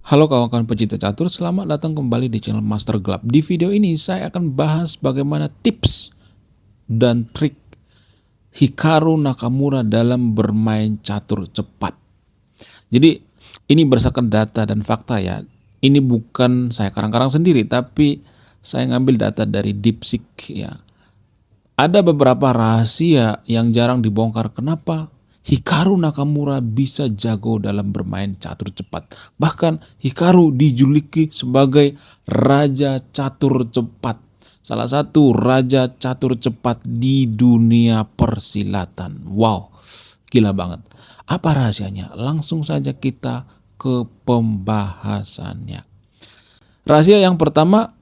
Halo kawan-kawan pecinta catur, selamat datang kembali di channel Master Club. Di video ini saya akan bahas bagaimana tips dan trik Hikaru Nakamura dalam bermain catur cepat. Jadi ini berdasarkan data dan fakta ya. Ini bukan saya karang-karang sendiri, tapi saya ngambil data dari DeepSeek ya. Ada beberapa rahasia yang jarang dibongkar. Kenapa Hikaru Nakamura bisa jago dalam bermain catur cepat? Bahkan Hikaru dijuluki sebagai raja catur cepat. Salah satu raja catur cepat di dunia persilatan. Wow, gila banget. Apa rahasianya? Langsung saja kita ke pembahasannya. Rahasia yang pertama,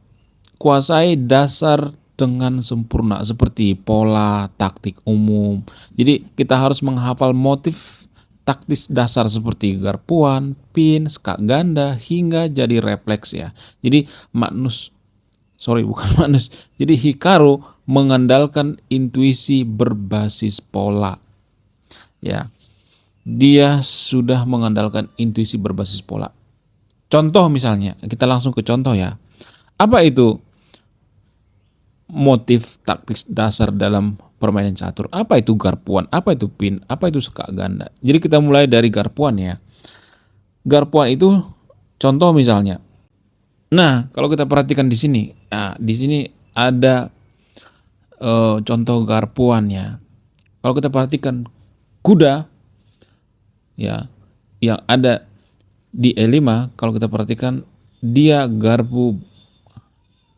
kuasai dasar dengan sempurna seperti pola, taktik umum. Jadi kita harus menghafal motif taktis dasar seperti garpuan, pin, skak ganda hingga jadi refleks ya. Jadi bukan Magnus. Jadi Hikaru mengandalkan intuisi berbasis pola. Ya. Dia sudah mengandalkan intuisi berbasis pola. Contoh misalnya, kita langsung ke contoh ya. Apa itu motif taktis dasar dalam permainan catur? Apa itu garpuan? Apa itu pin? Apa itu skak ganda? Jadi kita mulai dari garpuan ya. Garpuan itu contoh misalnya. Nah, kalau kita perhatikan di sini, di sini ada contoh garpuan ya. Kalau kita perhatikan kuda ya yang ada di E5, kalau kita perhatikan dia garpu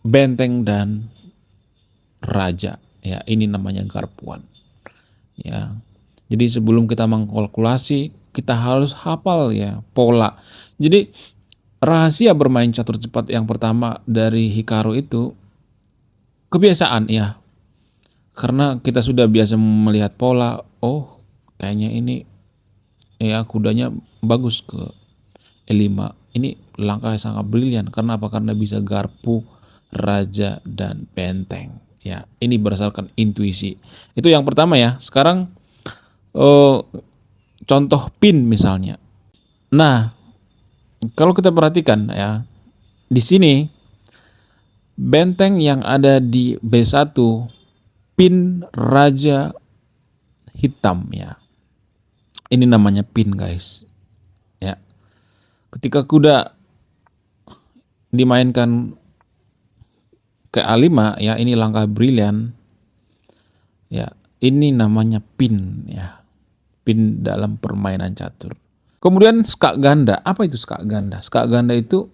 benteng dan raja ya, ini namanya garpuan ya. Jadi sebelum kita mengkalkulasi kita harus hafal ya pola. Jadi rahasia bermain catur cepat yang pertama dari Hikaru itu kebiasaan ya, karena kita sudah biasa melihat pola. Oh kayaknya ini ya kudanya bagus ke E5, ini langkah sangat brilian. Karena apa? Karena bisa garpu raja dan benteng ya. Ini berdasarkan intuisi. Itu yang pertama ya. Sekarang contoh pin misalnya. Nah, kalau kita perhatikan ya, di sini benteng yang ada di B1 pin raja hitam ya. Ini namanya pin guys. Ya. Ketika kuda dimainkan ke A5 ya, ini langkah brilian. Ya, ini namanya pin ya. Pin dalam permainan catur. Kemudian skak ganda. Apa itu skak ganda? Skak ganda itu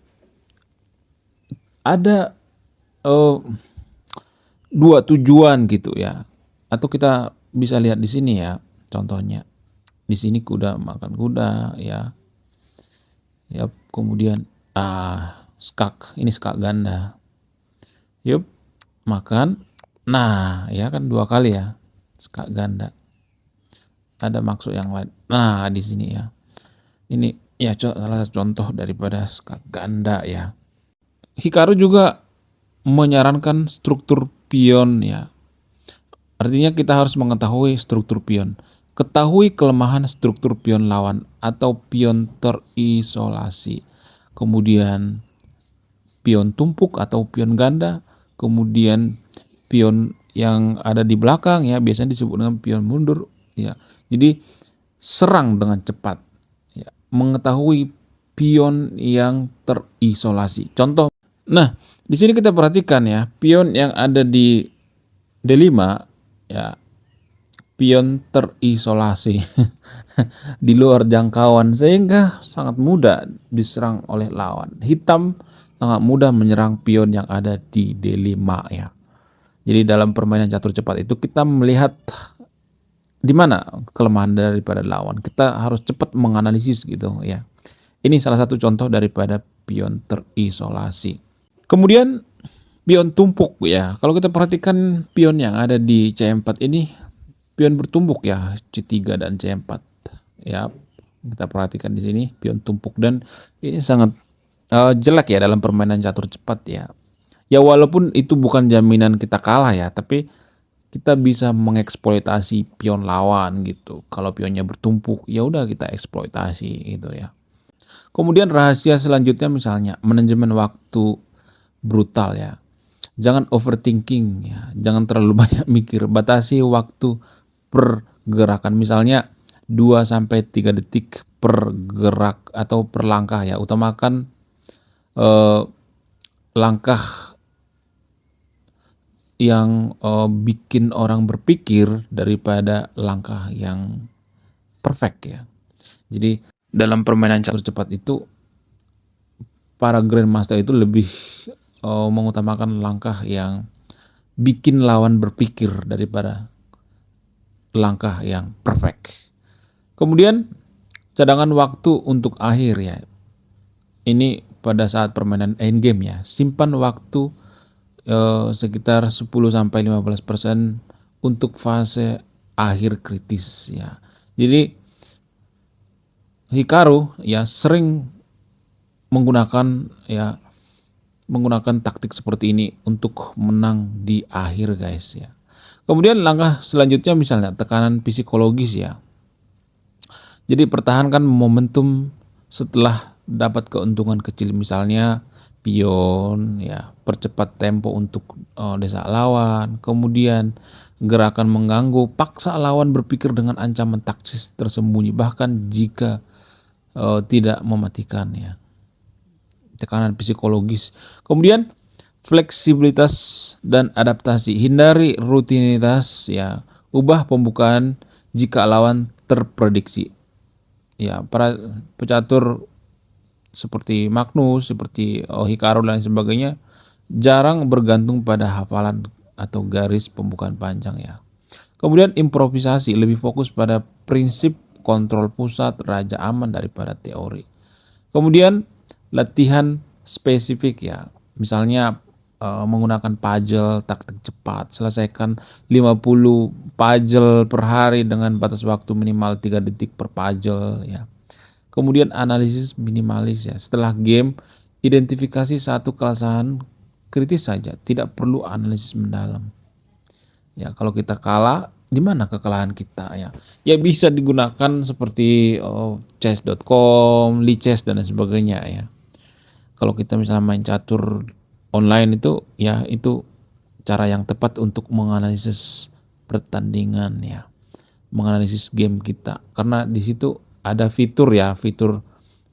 ada dua tujuan gitu ya. Atau kita bisa lihat di sini ya, contohnya. Di sini kuda makan kuda ya. Ya, kemudian skak, ini skak ganda. Yup, makan. Nah, ya kan dua kali ya. Skak ganda. Ada maksud yang lain. Nah, di sini ya. Ini ya salah satu contoh daripada skak ganda ya. Hikaru juga menyarankan struktur pion ya. Artinya kita harus mengetahui struktur pion. Ketahui kelemahan struktur pion lawan atau pion terisolasi. Kemudian pion tumpuk atau pion ganda. Kemudian pion yang ada di belakang ya, biasanya disebut dengan pion mundur ya. Jadi serang dengan cepat ya. Mengetahui pion yang terisolasi. Contoh. Nah, di sini kita perhatikan ya, pion yang ada di D5 ya, pion terisolasi di luar jangkauan sehingga sangat mudah diserang oleh lawan. Hitam sangat mudah menyerang pion yang ada di D5 ya. Jadi dalam permainan catur cepat itu kita melihat di mana kelemahan daripada lawan. Kita harus cepat menganalisis gitu ya. Ini salah satu contoh daripada pion terisolasi. Kemudian pion tumpuk ya. Kalau kita perhatikan pion yang ada di C4 ini pion bertumbuk ya, C3 dan C4. Ya, kita perhatikan di sini pion tumpuk dan ini sangat jelek ya dalam permainan catur cepat ya. Ya walaupun itu bukan jaminan kita kalah ya, tapi kita bisa mengeksploitasi pion lawan gitu. Kalau pionnya bertumpuk, ya udah kita eksploitasi gitu ya. Kemudian rahasia selanjutnya misalnya manajemen waktu brutal ya. Jangan overthinking ya, jangan terlalu banyak mikir. Batasi waktu per gerakan. Misalnya 2 sampai 3 detik per gerak atau per langkah ya. Utamakan langkah yang bikin orang berpikir daripada langkah yang perfect ya. Jadi dalam permainan catur cepat itu para grandmaster itu lebih mengutamakan langkah yang bikin lawan berpikir daripada langkah yang perfect. Kemudian cadangan waktu untuk akhir ya. Ini pada saat permainan endgame ya. Simpan waktu sekitar 10-15% untuk fase akhir kritis ya. Jadi Hikaru ya sering menggunakan taktik seperti ini untuk menang di akhir guys ya. Kemudian langkah selanjutnya misalnya tekanan psikologis ya. Jadi pertahankan momentum setelah dapat keuntungan kecil, misalnya pion ya, percepat tempo untuk desak lawan, kemudian gerakan mengganggu, paksa lawan berpikir dengan ancaman taktis tersembunyi bahkan jika tidak mematikan ya. Tekanan psikologis. Kemudian fleksibilitas dan adaptasi. Hindari rutinitas ya. Ubah pembukaan jika lawan terprediksi. Ya, para pecatur seperti Magnus, seperti Hikaru dan sebagainya jarang bergantung pada hafalan atau garis pembukaan panjang ya. Kemudian improvisasi, lebih fokus pada prinsip kontrol pusat, raja aman daripada teori. Kemudian latihan spesifik ya, misalnya menggunakan puzzle taktik cepat, selesaikan 50 puzzle per hari dengan batas waktu minimal 3 detik per puzzle ya. Kemudian analisis minimalis ya, setelah game identifikasi satu kesalahan kritis saja, tidak perlu analisis mendalam ya. Kalau kita kalah, di mana kekalahan kita ya? Ya bisa digunakan seperti chess.com, Lichess dan sebagainya ya. Kalau kita misalnya main catur online itu ya, itu cara yang tepat untuk menganalisis pertandingan ya, menganalisis game kita, karena di situ ada fitur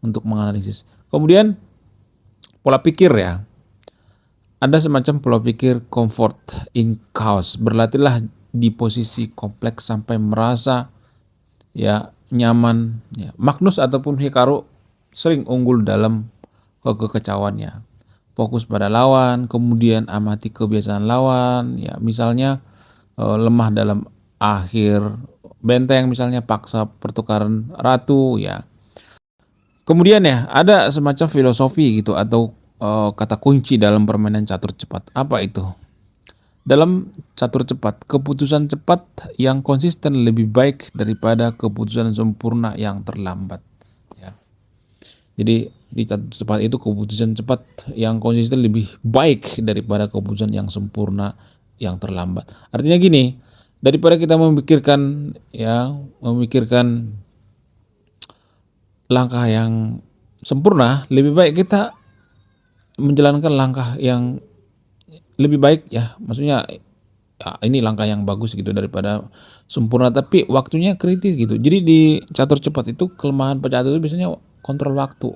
untuk menganalisis. Kemudian pola pikir ya, ada semacam pola pikir comfort in chaos. Berlatihlah di posisi kompleks sampai merasa ya nyaman ya. Magnus ataupun Hikaru sering unggul dalam kekacauannya. Fokus pada lawan, kemudian amati kebiasaan lawan ya. Misalnya lemah dalam akhir benteng, misalnya paksa pertukaran ratu ya. Kemudian ya ada semacam filosofi gitu atau kata kunci dalam permainan catur cepat. Apa itu? Dalam catur cepat, keputusan cepat yang konsisten lebih baik daripada keputusan sempurna yang terlambat ya. Jadi di catur cepat itu keputusan cepat yang konsisten lebih baik daripada keputusan yang sempurna yang terlambat. Artinya gini, daripada kita memikirkan langkah yang sempurna, lebih baik kita menjalankan langkah yang lebih baik ya. Maksudnya ya, ini langkah yang bagus gitu daripada sempurna tapi waktunya kritis gitu. Jadi di catur cepat itu kelemahan pecatur itu biasanya kontrol waktu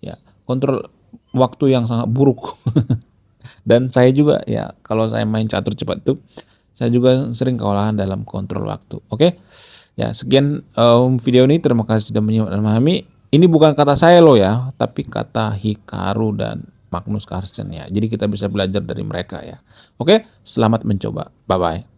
ya, kontrol waktu yang sangat buruk. Dan saya juga ya, kalau saya main catur cepat itu saya juga sering kewalahan dalam kontrol waktu. Oke ya, sekian video ini, terima kasih sudah menyimak dan memahami. Ini bukan kata saya loh ya, tapi kata Hikaru dan Magnus Carlsen ya. Jadi kita bisa belajar dari mereka ya. Oke, selamat mencoba. Bye bye.